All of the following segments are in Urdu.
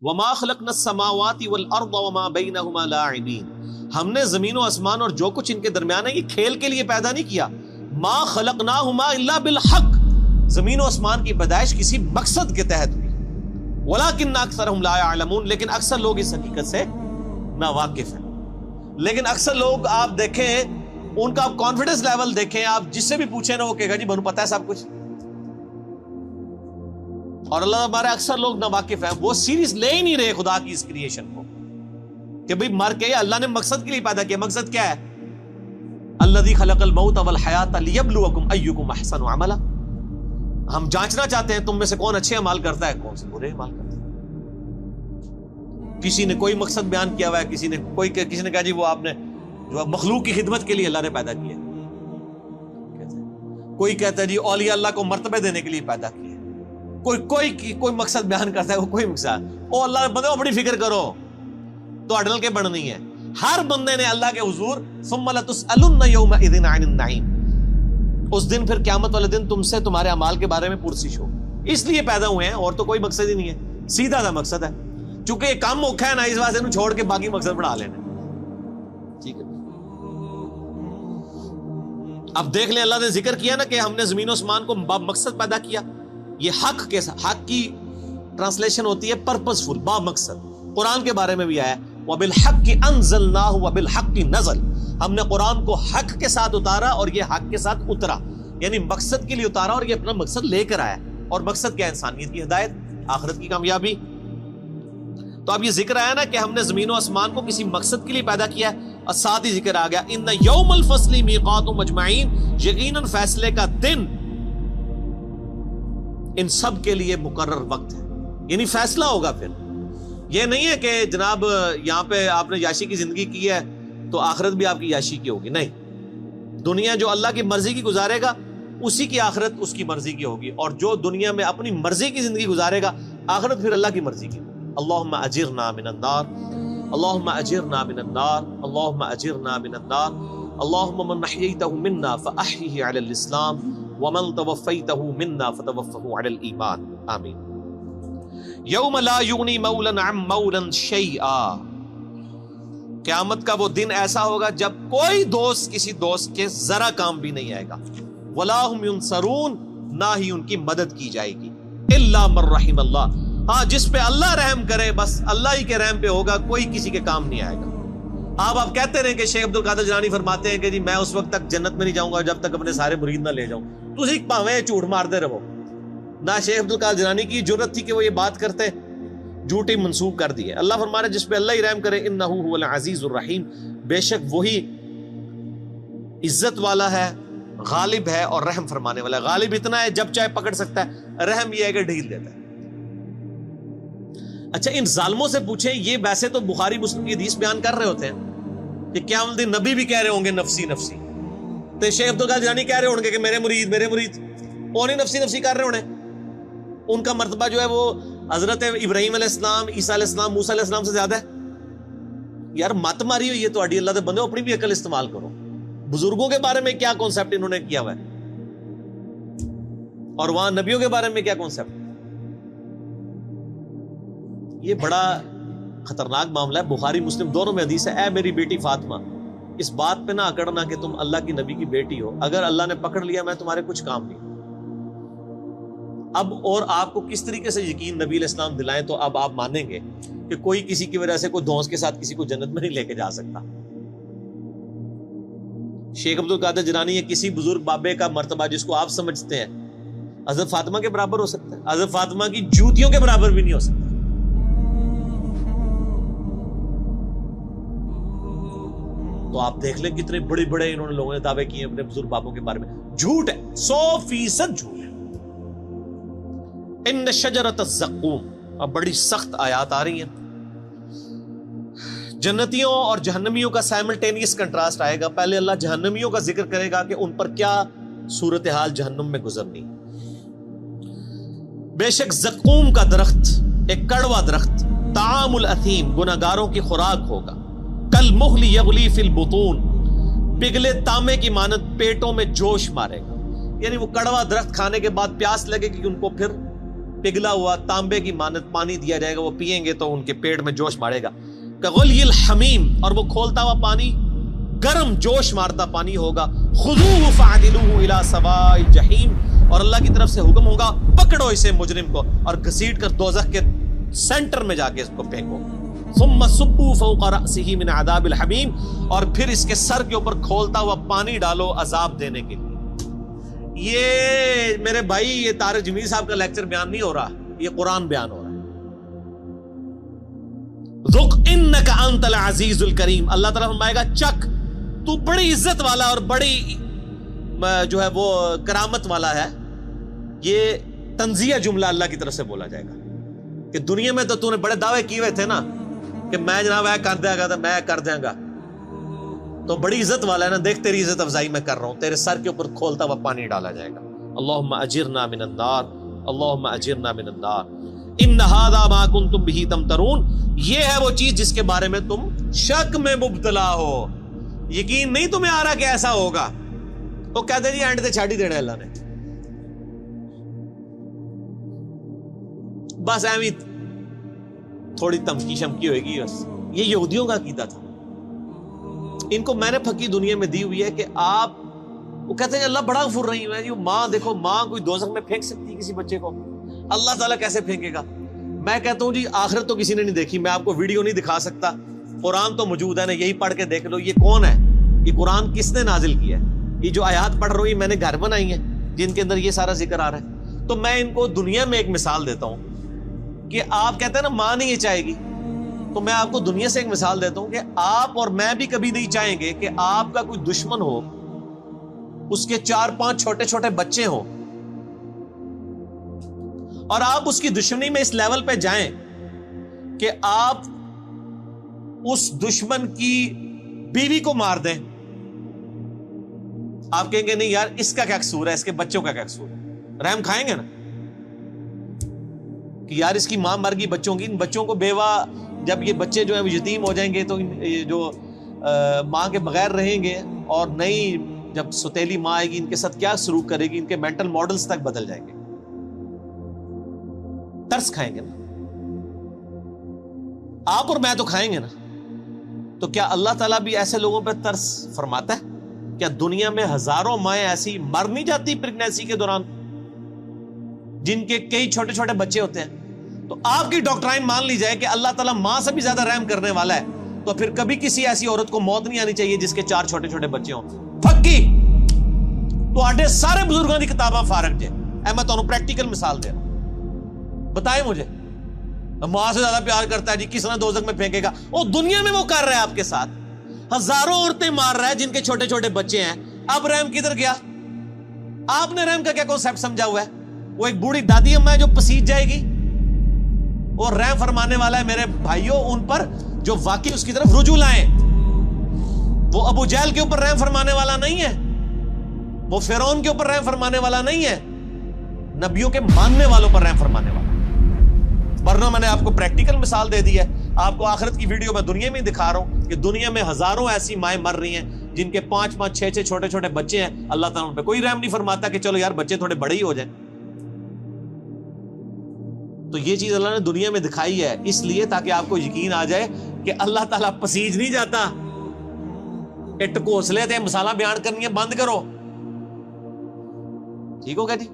وما خلقنا السماوات والارض وما بينهما لاعبین، ہم نے زمین و آسمان اور جو کچھ ان کے درمیان ہے یہ کھیل کے لیے پیدا نہیں کیا. ما خلقناہما الا بالحق، زمین و آسمان کی پیدائش کسی مقصد کے تحت ہوئی. ولکن اکثرهم لا يعلمون، لیکن اکثر لوگ اس حقیقت سے ناواقف ہیں. لیکن اکثر لوگ آپ دیکھیں ان کا آپ کانفیڈنس لیول دیکھیں، آپ جس سے بھی پوچھیں نا وہ کہے گا جی بنو پتہ ہے سب کچھ. اور اللہ ہمارے اکثر لوگ ناواقف ہیں، وہ سیریس لے ہی نہیں رہے خدا کی اس کریشن کو کہ بھئی مر کے اللہ نے مقصد کے لیے پیدا کیا. مقصد کیا ہے؟ الذی خلق الموت والحیات لیبلوکم ایکم احسن عملا، ہم جانچنا چاہتے ہیں تم میں سے کون اچھے اعمال کرتا ہے کون سے برے اعمال کرتا ہے. کسی نے کوئی مقصد بیان کیا ہوا ہے، کسی نے کہا جی وہ آپ نے جو مخلوق کی خدمت کے لیے اللہ نے پیدا کیا. کوئی کہتا ہے جی اولیاء اللہ کو مرتبے دینے کے لیے پیدا کیا. کوئی مقصد بیان کرتا ہے، وہ کوئی مقصد او اللہ بندے اپنی فکر کرو تو اڈل کے بڑھنی ہے. ہر بندے نے اللہ کے حضور ثم لتسألن یومئذ عن النعیم، اس دن پھر قیامت والے دن تم سے تمہارے اعمال کے بارے میں پرسش ہو. اس لیے پیدا ہوئے ہیں اور تو کوئی مقصد ہی نہیں ہے، سیدھا سا مقصد ہے. چونکہ یہ کم اوکھا ہے نا، اس واسطے انہوں چھوڑ کے باقی مقصد بڑھا لینا. ٹھیک ہے، اب دیکھ لیں اللہ نے ذکر کیا نا کہ ہم نے زمین و آسمان کو با مقصد پیدا کیا. یہ حق کے ساتھ، حق کی ٹرانسلیشن ہوتی ہے پرپسفل، با مقصد. قرآن کے بارے میں بھی آیا وَبِالْحَقِّ أَنزَلْنَاهُ وَبِالْحَقِّ نَزَلَ، ہم نے قرآن کو حق کے ساتھ اتارا اور یہ حق کے ساتھ اترا. یعنی مقصد کے لیے اتارا اور یہ اپنا مقصد لے کر آیا. اور مقصد کیا؟ انسانیت کی ہدایت، آخرت کی کامیابی. تو اب یہ ذکر آیا نا کہ ہم نے زمین و آسمان کو کسی مقصد کے لیے پیدا کیا ہے، اور ساتھ ہی ذکر آ گیا ان یوم الفصل میقاتہم اجمعین، یقیناً فیصلے کا دن ان سب کے لیے مقرر وقت ہے. یعنی فیصلہ ہوگا. پھر یہ نہیں ہے کہ جناب یہاں پہ آپ نے یاشی کی زندگی کی ہے تو آخرت بھی آپ کی یاشی کی ہوگی. نہیں، دنیا جو اللہ کی مرضی کی گزارے گا اسی کی آخرت اس کی مرضی کی ہوگی، اور جو دنیا میں اپنی مرضی کی زندگی گزارے گا آخرت پھر اللہ کی مرضی کی. اللہم اجرنا من النار، اللہم اجرنا من النار، اللہم اجرنا من النار. اللہم من احییتہ منا فاحیہ علی الاسلام ومن توفیتہ منا فتوفہ علی الایمان. آمین. یوم لا یغنی مولا عن مولا شیئا، قیامت کا وہ دن ایسا ہوگا جب کوئی دوست کسی دوست کے ذرا کام بھی نہیں آئے گا. ولا هم ینصرون، نہ ہی ان کی مدد کی جائے گی. الا من رحم اللہ، ہاں جس پہ اللہ رحم کرے بس اللہ ہی کے رحم پہ ہوگا، کوئی کسی کے کام نہیں آئے گا. آپ کہتے رہے کہ شیخ عبد القادر جیلانی فرماتے ہیں کہ جی میں اس وقت تک جنت میں نہیں جاؤں گا جب تک اپنے سارے مرید نہ لے جاؤں. تسی پاویں جھوٹ مارتے رہو. نہ شیخ عبد القادر جیلانی کی جرت تھی کہ وہ یہ بات کرتے، جھوٹی منسوب کر دی ہے. اللہ فرما رہا ہے جس پہ اللہ ہی رحم کرے انہ هو العزیز الرحیم، بے شک وہی عزت والا ہے، غالب ہے اور رحم فرمانے والا ہے. غالب اتنا ہے جب چاہے پکڑ سکتا ہے، رحم یہ ہے کہ ڈھیل دیتا ہے. اچھا ان ظالموں سے پوچھیں، یہ ویسے تو بخاری مسلم کی حدیث بیان کر رہے ہوتے ہیں کہ قیامت دن نبی بھی کہہ رہے ہوں گے نفسی نفسی، تو شیخ عبد القادر جیلانی کہہ رہے ہوں گے کہ میرے مرید وہ نہیں نفسی نفسی کر رہے ہونے. ان کا مرتبہ جو ہے وہ حضرت ابراہیم علیہ السلام، عیسیٰ علیہ السلام، موسیٰ علیہ السلام سے زیادہ ہے. یار مت ماری ہوئی ہے تو اڈی اللہ دے بندے، اپنی بھی عقل استعمال کرو. بزرگوں کے بارے میں کیا کانسیپٹ انہوں نے کیا ہوا ہے اور وہاں نبیوں کے بارے میں کیا کانسیپٹ. یہ بڑا خطرناک معاملہ ہے. بخاری مسلم دونوں میں حدیث ہے اے میری بیٹی فاطمہ، اس بات پہ نہ اکڑنا کہ تم اللہ کی نبی کی بیٹی ہو، اگر اللہ نے پکڑ لیا میں تمہارے کچھ کام نہیں. اب اور آپ کو کس طریقے سے یقین نبی علیہ السلام دلائیں تو اب آپ مانیں گے کہ کوئی کسی کی وجہ سے کوئی دھونس کے ساتھ کسی کو جنت میں نہیں لے کے جا سکتا. شیخ عبد القادر جیلانی یا کسی بزرگ بابے کا مرتبہ جس کو آپ سمجھتے ہیں حضرت فاطمہ کے برابر ہو سکتا ہے، حضرت فاطمہ کی جوتیوں کے برابر بھی نہیں ہو سکتا. تو آپ دیکھ لیں کتنے بڑے بڑے انہوں نے لوگوں نے دعوے کیے اپنے بزرگ بابوں کے بارے میں. جھوٹ ہے، 100% جھوٹ ہے. ان شجرۃ الزقوم، اب بڑی سخت آیات آ رہی ہیں. جنتیوں اور جہنمیوں کا سائملٹینیس کنٹراسٹ آئے گا. پہلے اللہ جہنمیوں کا ذکر کرے گا کہ ان پر کیا صورتحال جہنم میں گزرنی. بے شک زقوم کا درخت ایک کڑوا درخت، طعام الاثیم گناہگاروں کی خوراک ہوگا. کالمہل یغلی فی البطون، پگھلے تانبے کی مانند پیٹوں میں جوش مارے گا. یعنی وہ کڑوا درخت کھانے کے بعد پیاس لگے گی ان کو، پھر پگھلا ہوا تانبے کی مانت پانی دیا جائے گا, وہ پئیں گے تو ان کے پیٹ میں جوش مارے گا. کغلی الحمیم, اور وہ کھولتا ہوا پانی گرم جوش مارتا پانی ہوگا. خذوہ فاعدلوہ الی سواء الجحیم, اور اللہ کی طرف سے حکم ہوگا پکڑو اسے مجرم کو اور گھسیٹ کر دوزخ کے سینٹر میں جا کے اس کو پھینکو. ثم صبوا فوق رأسہ من عذاب الحمیم, اور پھر اس کے سر کے اوپر کھولتا ہوا پانی ڈالو عذاب دینے کے لیے. یہ میرے بھائی یہ طارق جمیل صاحب کا لیکچر بیان نہیں ہو رہا, یہ قرآن بیان ہو رہا ہے. ذق انک انت العزیز الکریم, اللہ تعالیٰ فرمائے گا چک, تو بڑی عزت والا اور بڑی جو ہے وہ کرامت والا ہے. یہ تنزیہ جملہ اللہ کی طرف سے بولا جائے گا کہ دنیا میں تو نے بڑے دعوے کیے ہوئے تھے نا کہ میں جناب کر دیا گا, میں کر دیا گا, تو بڑی عزت والا ہے نا, دیکھ تیری عزت افزائی میں کر رہا ہوں, تیرے سر کے اوپر کھولتا ہوا پانی ڈالا جائے گا. اللہم اجرنا من النار, اللہم اجرنا من النار. ان ھذا ما کنتم بہ تمترون, یہ ہے وہ چیز جس کے بارے میں تم شک میں مبتلا ہو, یقین نہیں تمہیں آ رہا کہ ایسا ہوگا. تو کہتے جی اینڈ تے چھاڑ ہی دینا اللہ نے, بس ایویں تھوڑی تمکی شمکی ہوئے گی بس. یہ یہودیوں کا عقیدہ تھا, ان کو میں نے پھکی دنیا میں دی ہوئی ہے کہ آپ, وہ کہتے ہیں اللہ بڑا غفور رحیم ہے. ماں دیکھو, ماں کوئی دوزخ میں پھینک سکتی کسی بچے کو, اللہ تعالیٰ کیسے پھینکے گا؟ میں کہتا ہوں جی آخرت تو کسی نے نہیں دیکھی, میں آپ کو ویڈیو نہیں دکھا سکتا, قرآن تو موجود ہے نا, یہی پڑھ کے دیکھ لو. یہ کون ہے, یہ قرآن کس نے نازل کیا ہے؟ یہ جو آیات پڑھ رہی میں نے گھر بنائی ہیں جن کے اندر یہ سارا ذکر آ رہا ہے. تو میں ان کو دنیا میں ایک مثال دیتا ہوں کہ آپ کہتے ہیں نا ماں نہیں یہ چاہے گی, تو میں آپ کو دنیا سے ایک مثال دیتا ہوں کہ آپ اور میں بھی کبھی نہیں چاہیں گے کہ آپ کا کوئی دشمن ہو, اس کے 4-5 چھوٹے چھوٹے بچے ہوں, اور آپ اس کی دشمنی میں اس لیول پہ جائیں کہ آپ اس دشمن کی بیوی کو مار دیں. آپ کہیں گے نہیں یار اس کا کیا قصور ہے, اس کے بچوں کا کیا قصور ہے, رحم کھائیں گے نا کہ یار اس کی ماں مر گئی بچوں کی, ان بچوں کو بیوہ, جب یہ بچے جو ہیں وہ یتیم ہو جائیں گے تو جو ماں کے بغیر رہیں گے, اور نئی جب ستیلی ماں آئے گی ان کے ساتھ کیا سلوک کرے گی, ان کے مینٹل ماڈلز تک بدل جائیں گے. ترس کھائیں گے نا آپ اور میں, تو کھائیں گے نا. تو کیا اللہ تعالیٰ بھی ایسے لوگوں پہ ترس فرماتا ہے؟ کیا دنیا میں ہزاروں مائیں ایسی مر نہیں جاتی پریگنینسی کے دوران جن کے کئی چھوٹے چھوٹے بچے ہوتے ہیں؟ تو آپ کی ڈاکٹرائن مان لی جائے کہ اللہ تعالیٰ ماں سے بھی زیادہ رحم کرنے والا ہے, تو پھر کبھی کسی ایسی عورت کو موت نہیں آنی چاہیے جس کے 4 چھوٹے چھوٹے بچے ہوں. پھکی تو آڈے سارے بزرگوں کی کتاباں فارغ جے, میں تو پریکٹیکل مثال دے رہا ہوں. بتائیں مجھے ماں سے زیادہ پیار کرتا ہے جی, کس نے دوزخ میں پھینکے گا؟ وہ دنیا میں وہ کر رہا ہے آپ کے ساتھ, ہزاروں عورتیں مار رہا ہے جن کے چھوٹے چھوٹے بچے ہیں. اب رحم کدھر گیا؟ آپ نے رحم کا کیا کانسیپٹ سمجھا ہوا ہے؟ وہ ایک بوڑھی دادی اماں ہے جو پسیج جائے گی, وہ رحم فرمانے والا ہے میرے بھائیوں ان پر جو واقعی اس کی طرف رجوع لائیں. وہ ابو جہل کے اوپر رحم فرمانے والا نہیں ہے, وہ فرعون کے اوپر رحم فرمانے والا نہیں ہے, نبیوں کے ماننے والوں پر رحم فرمانے والا. ورنہ میں نے آپ کو پریکٹیکل مثال دے دی ہے, آپ کو آخرت کی ویڈیو میں دنیا میں دکھا رہا ہوں کہ دنیا میں ہزاروں ایسی مائیں مر رہی ہیں جن کے 5-5 6-6 چھوٹے چھوٹے بچے ہیں. اللہ تعالیٰ ان پہ کوئی رحم نہیں فرماتا کہ چلو یار بچے تھوڑے بڑے ہی ہو جائیں. تو یہ چیز اللہ نے دنیا میں دکھائی ہے اس لیے تاکہ آپ کو یقین آ جائے کہ اللہ تعالیٰ پسیج نہیں جاتا. ٹکوسلے تھے مثالہ بیان کرنی ہے بند کرو, ٹھیک ہوگا جی.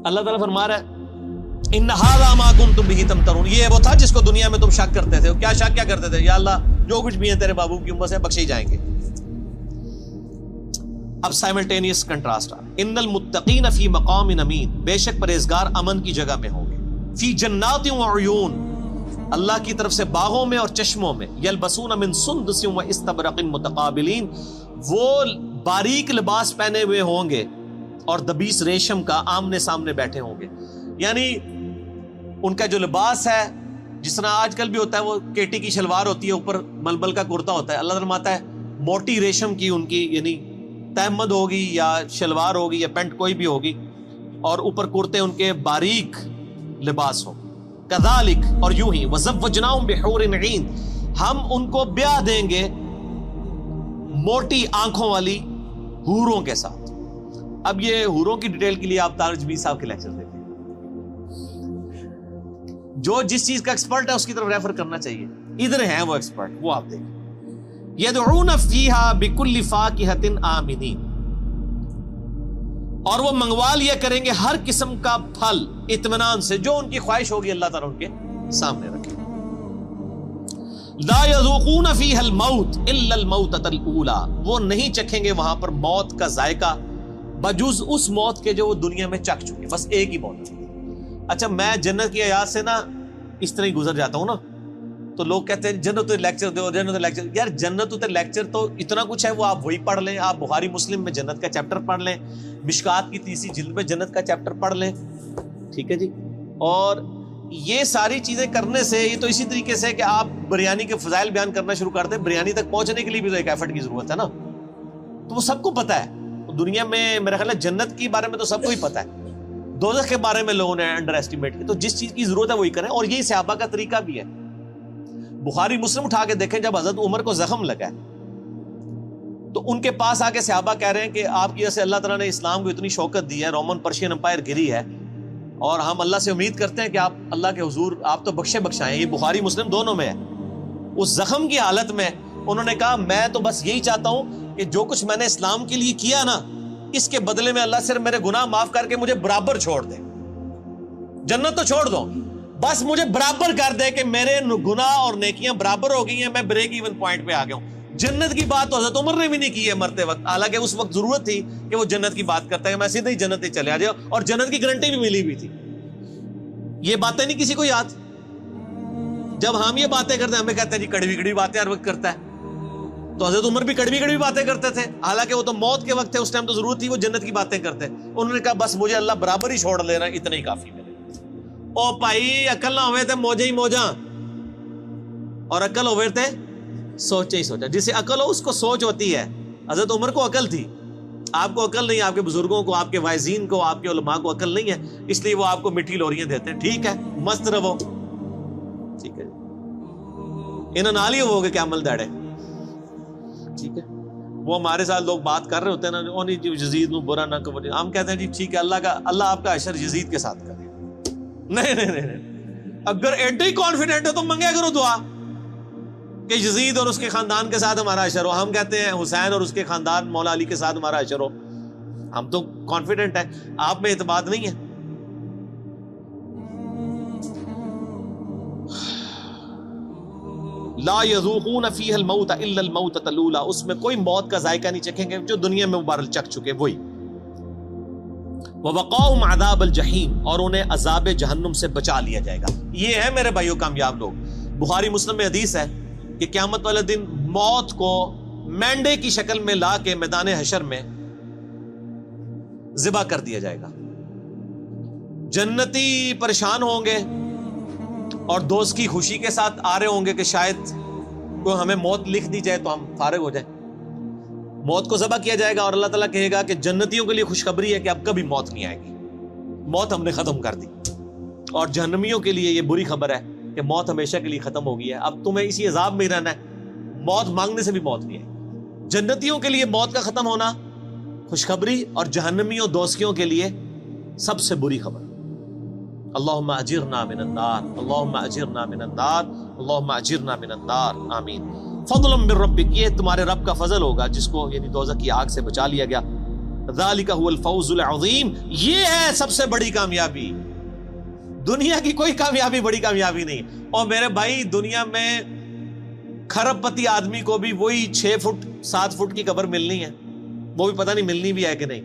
اللہ تعالیٰ فرما رہا ہے ان ھذا ما کنتم بہ تمترون, یہ وہ تھا جس کو دنیا میں تم شک کرتے تھے. کیا شک کیا کرتے تھے؟ یا اللہ جو کچھ بھی ہے تیرے بابو کی امت سے بخشے جائیں گے. اب سائملٹینیس کنٹراسٹ ان المتقین فی مقام امین, بے شک پرہیزگار امن کی جگہ میں ہوں گے. فی جنات و عیون, اللہ کی طرف سے باغوں میں اور چشموں میں. یلبسون من سندس و استبرق متقابلین, وہ باریک لباس پہنے ہوئے ہوں گے اور دبیس ریشم کا آمنے سامنے بیٹھے ہوں گے. یعنی ان کا جو لباس ہے جس طرح آج کل بھی ہوتا ہے, وہ کیٹی کی شلوار ہوتی ہے, اوپر ململ کا کرتا ہوتا ہے. اللہ فرماتا ہے موٹی ریشم کی ان کی یعنی تہمد ہوگی یا شلوار ہوگی یا پینٹ کوئی بھی ہوگی, اور اوپر کرتے ان کے باریک لباس ہو. کذالک, اور یوں ہی وزوجناہم بحور عین, ہم ان کو بیاہ دیں گے موٹی آنکھوں والی حوروں کے ساتھ. اب یہ حوروں کی ڈیٹیل کے لیے آپ طارق جمیل صاحب کے لیکچر دیکھیں. جو جس چیز کا ایکسپرٹ ہے اس کی طرف ریفر کرنا چاہیے. ادھر ہیں وہ ایکسپرٹ, وہ آپ دیکھیں. یدعون فیہا بکل فاکہۃ آمنین, اور وہ منگوا لیا کریں گے ہر قسم کا پھل اطمینان سے, جو ان کی خواہش ہوگی اللہ تعالیٰ ان کے سامنے رکھے. لا یذوقون فیہا الموت الا الموتۃ الاولی, وہ نہیں چکھیں گے وہاں پر موت کا ذائقہ بجز اس موت کے جو وہ دنیا میں چکھ چکے, بس ایک ہی موت. اچھا میں جنت کی آیات سے نا اس طرح ہی گزر جاتا ہوں نا, تو لوگ کہتے ہیں جنت لیکچر دو, جنت لیکچر. یار جنت لیکچر تو اتنا کچھ ہے, وہ آپ وہی پڑھ لیں. آپ بخاری مسلم میں جنت کا چیپٹر پڑھ لیں, مشکات کی 30 جلد میں جنت کا چیپٹر پڑھ لیں, ٹھیک ہے جی. اور یہ ساری چیزیں کرنے سے یہ تو اسی طریقے سے کہ آپ بریانی کے فضائل بیان کرنا شروع کر دیں, بریانی تک پہنچنے کے لیے بھی تو ایک ایفرٹ کی ضرورت ہے نا. تو وہ سب کو پتا ہے دنیا میں, میرا خیال ہے جنت کے بارے میں تو سب کو ہی پتا ہے, دوزخ کے بارے میں لوگوں نے انڈر ایسٹیمیٹ کی. تو جس چیز کی ضرورت ہے وہی کریں, اور یہی صحابہ کا طریقہ بھی ہے. بخاری مسلم اٹھا کے دیکھیں, جب حضرت عمر کو زخم لگا ہے تو ان کے پاس آ کے صحابہ کہہ رہے ہیں کہ آپ کی وجہ سے اللہ تعالیٰ نے اسلام کو اتنی شوکت دی ہے, رومن پرشین امپائر گری ہے, اور ہم اللہ سے امید کرتے ہیں کہ آپ اللہ کے حضور آپ تو بخشے بخشائیں. یہ بخاری مسلم دونوں میں ہے. اس زخم کی حالت میں انہوں نے کہا میں تو بس یہی چاہتا ہوں کہ جو کچھ میں نے اسلام کے لیے کیا نا, اس کے بدلے میں اللہ صرف میرے گناہ معاف کر کے مجھے برابر چھوڑ دے. جنت تو چھوڑ دو, بس مجھے برابر کر دے کہ میرے گناہ اور نیکیاں برابر ہو گئی ہیں, میں بریک ایون پوائنٹ پہ آ گیا ہوں. جنت کی بات تو حضرت عمر نے بھی نہیں کی ہے مرتے وقت, حالانکہ اس وقت ضرورت تھی کہ وہ جنت کی بات کرتا ہے کہ میں سیدھے ہی جنت ہی چلے آ جاؤ, اور جنت کی گارنٹی بھی ملی ہوئی تھی. یہ باتیں نہیں کسی کو یاد. جب ہم یہ باتیں کرتے ہیں ہمیں کہتے ہیں جی کڑوی کڑوی باتیں ہر وقت کرتا ہے. تو حضرت عمر بھی کڑوی کڑوی باتیں کرتے تھے, حالانکہ وہ تو موت کے وقت تھے, اس ٹائم تو ضرورت تھی وہ جنت کی باتیں کرتے. انہوں نے کہا بس مجھے اللہ برابر ہی چھوڑ لینا, اتنا ہی کافی میرے. او بھائی عقل نہ ہوئے تھے موجے ہی موجاں, اور عقل ہوئے تھے سوچے ہی سوچا. جسے عقل ہو اس کو سوچ ہوتی ہے. حضرت عمر کو عقل تھی, آپ کو عقل نہیں, آپ کے بزرگوں کو, آپ کے واعظین کو, آپ کے علماء کو عقل نہیں ہے, اس لیے وہ آپ کو میٹھی لوریاں دیتے ہیں. ٹھیک ہے مست رہو, ٹھیک ہے انہوں نال ہی ہو گے کیا عمل داڑے, ٹھیک ہے. وہ ہمارے ساتھ لوگ بات کر رہے ہوتے ہیں نا, او نہیں یزید نو برا نہ کرو, ہم کہتے ہیں جی ٹھیک ہے اللہ آپ کا حشر یزید کے ساتھ کرے. نہیں, اگر ایڈے ہی کانفیڈنٹ ہو تو منگیا کرو دعا کہ یزید اور اس کے خاندان کے ساتھ ہمارا حشر ہو. ہم کہتے ہیں حسین اور اس کے خاندان مولا علی کے ساتھ ہمارا حشر ہو. ہم تو کانفیڈنٹ ہیں, آپ میں اعتماد نہیں ہے. لا یذوقون فیہا الموت الا الموتۃ الاولی, اس میں کوئی موت کا ذائقہ نہیں چکھیں گے جو دنیا میں مبارک چکھ چکے وہی. وَوَقَاهُمْ عَذَابَ الْجَحِيمِ, اور انہیں عذاب جہنم سے بچا لیا جائے گا. یہ ہے میرے بھائیو کامیاب لوگ. بخاری مسلم میں حدیث ہے کہ قیامت والے دن موت کو مینڈے کی شکل میں لا کے میدان حشر میں ذبح کر دیا جائے گا. جنتی پریشان ہوں گے اور دوست کی خوشی کے ساتھ آ رہے ہوں گے کہ شاید کوئی ہمیں موت لکھ دی جائے تو ہم فارغ ہو جائیں. موت کو ذبح کیا جائے گا اور اللہ تعالیٰ کہے گا کہ جنتیوں کے لیے خوشخبری ہے کہ اب کبھی موت نہیں آئے گی, موت ہم نے ختم کر دی. اور جہنمیوں کے لیے یہ بری خبر ہے کہ موت ہمیشہ کے لیے ختم ہو گئی ہے, اب تمہیں اسی عذاب میں ہی رہنا ہے, موت مانگنے سے بھی موت نہیں آئے. جنتیوں کے لیے موت کا ختم ہونا خوشخبری, اور جہنمیوں دوستیوں کے لیے سب سے بری خبر. اللہم اجرنا من النار, اللہم اجرنا من النار, اللہم اجرنا من النار, آمین. فضلا من ربک, یہ تمہارے رب کا فضل ہوگا جس کو یعنی دوزخ کی آگ سے بچا لیا گیا. ذالک هو الفوز العظیم, یہ ہے سب سے بڑی کامیابی. دنیا کی کوئی کامیابی بڑی کامیابی نہیں. اور میرے بھائی دنیا میں کھرب پتی آدمی کو بھی وہی 6 فٹ 7 فٹ کی قبر ملنی ہے, وہ بھی پتہ نہیں ملنی بھی ہے کہ نہیں,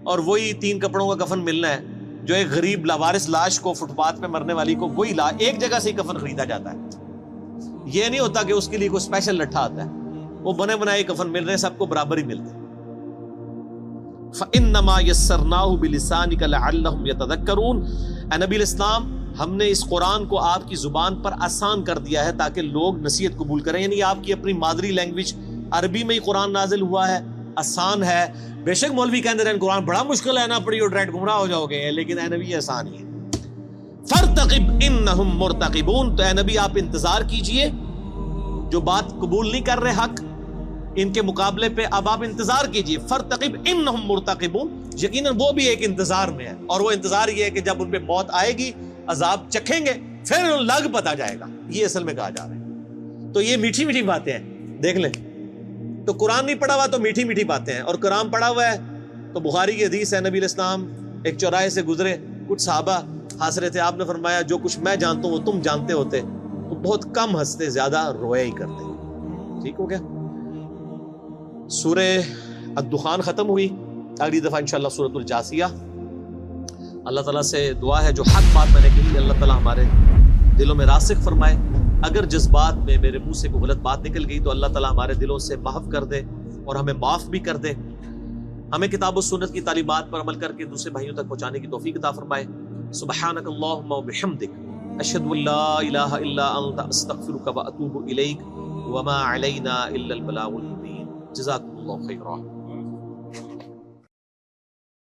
اور وہی 3 کپڑوں کا کفن ملنا ہے. جو ایک غریب لاوارث لاش کو, فٹ پاتھ پہ مرنے والی کو, وہی ایک جگہ سے ہی کفن خریدا جاتا ہے. یہ نہیں ہوتا کہ اس کے لیے کوئی اسپیشل لٹھا آتا ہے, وہ بنے بنائے کفن مل رہے ہیں, سب کو برابر ہی ملتے ہیں. فَإِنَّمَا يَسَّرْنَاهُ بِلِسَانِكَ لَعَلَّهُمْ يَتَذَكَّرُونَ, اے نبی الاسلام ہم نے اس قرآن کو آپ کی زبان پر آسان کر دیا ہے تاکہ لوگ نصیحت قبول کریں. یعنی آپ کی اپنی مادری لینگویج عربی میں ہی قرآن نازل ہوا ہے, آسان ہے. بے شک مولوی کہتے ہیں قرآن بڑا مشکل ہے, نہ پڑھی اور ڈائریکٹ گمراہ ہو جاؤ گے, لیکن اے نبی یہ آسان ہی ہے. فَارْتَقِبْ إِنَّهُمْ مُرْتَقِبُونَ, تو اے نبی آپ انتظار کیجئے, جو بات قبول نہیں کر رہے حق ان کے مقابلے پہ اب آپ انتظار کیجئے. فَارْتَقِبْ إِنَّهُمْ مُرْتَقِبُونَ, یقیناً وہ بھی ایک انتظار میں ہے, اور وہ انتظار یہ ہے کہ جب ان پہ موت آئے گی عذاب چکھیں گے پھر لگ پتا جائے گا، یہ اصل میں کہا جا رہا ہے۔ تو یہ میٹھی میٹھی باتیں ہیں، دیکھ لیں، تو قرآن نہیں پڑھا ہوا تو میٹھی میٹھی باتیں ہیں، اور قرآن پڑھا ہوا ہے تو بخاری کی حدیث ہے، نبی علیہ السلام ایک چوراہے سے گزرے، کچھ صحابہ ہنس رہے تھے، آپ نے فرمایا جو کچھ میں جانتا ہوں وہ تم جانتے ہوتے تو بہت کم ہنستے، زیادہ رویا ہی کرتے۔ ٹھیک ہو گیا؟ سورہ الدخان ختم ہوئی، اگلی دفعہ انشاءاللہ سورۃ الجاثیہ۔ اللہ تعالیٰ سے دعا ہے جو حق بات میں نے کہی اللہ تعالیٰ ہمارے دلوں میں راسخ فرمائے، اگر جذبات میں میرے منہ سے کوئی غلط بات نکل گئی تو اللہ تعالیٰ ہمارے دلوں سے محو کر دے اور ہمیں معاف بھی کر دے، ہمیں کتاب و سنت کی تعلیمات پر عمل کر کے دوسرے بھائیوں تک پہنچانے کی توفیق عطا فرمائے۔ سبحانک اللہم و بحمدک، اشہد ان لا الہ الا انت، استغفرک و اتوب الیک، وما علینا الا البلاغ المبین۔ جزاکم اللہ خیرا۔